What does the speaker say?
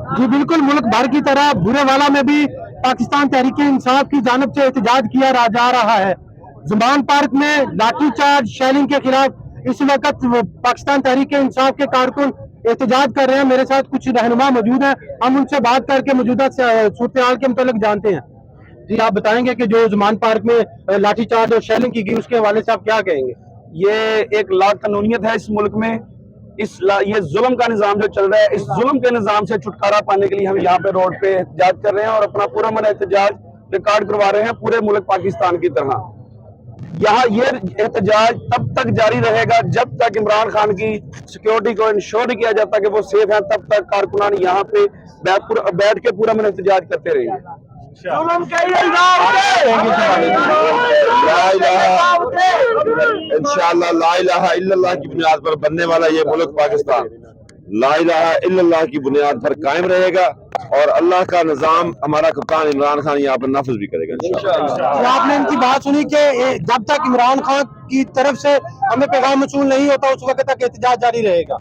जी बिल्कुल, मुल्क भर की तरह बुरेवाला में भी पाकिस्तान तहरीक इंसाफ की जानिब से एहतजाज किया जा रहा है। ज़ुमान पार्क में लाठीचार्ज शेलिंग के खिलाफ इस वक्त पाकिस्तान तहरीक इंसाफ के कारकुन एहतजाज कर रहे हैं। मेरे साथ कुछ रहनुमा मौजूद हैं, हम उनसे बात करके मौजूदा सूरत हाल के मुतालिक जानते हैं। जी आप बताएंगे कि जो ज़ुमान पार्क में लाठीचार्ज और शेलिंग की गई उसके हवाले से आप क्या कहेंगे? ये एक लाकानूनियत है इस मुल्क में। ये जुल्म का निज़ाम जो चल रहा है, इस जुल्म के निज़ाम से छुटकारा पाने के लिए हम यहाँ पे रोड पे एहतजाज कर रहे हैं और अपना पूरा मन एहतजाज रिकॉर्ड करवा रहे हैं पूरे मुल्क पाकिस्तान की तरह। यहाँ ये एहतजाज तब तक जारी रहेगा जब तक इमरान खान की सिक्योरिटी को इंश्योर नहीं किया जाता कि वो सेफ है, तब तक कारकुनान यहाँ पे बैठ के पूरा मन एहतजाज करते रहेंगे। इंशाअल्लाह ला इलाहा इल्लल्लाह की बुनियाद पर बनने वाला ये मुल्क पाकिस्तान ला इलाहा इल्लल्लाह की बुनियाद पर कायम रहेगा और अल्लाह का निजाम हमारा कप्तान इमरान खान यहाँ पर नाफिज भी करेगा इंशाअल्लाह। आपने इनकी बात सुनी कि जब तक इमरान खान की तरफ से हमें पैगाम मौसूल नहीं होता उस वक्त तक एहतजाज जारी रहेगा।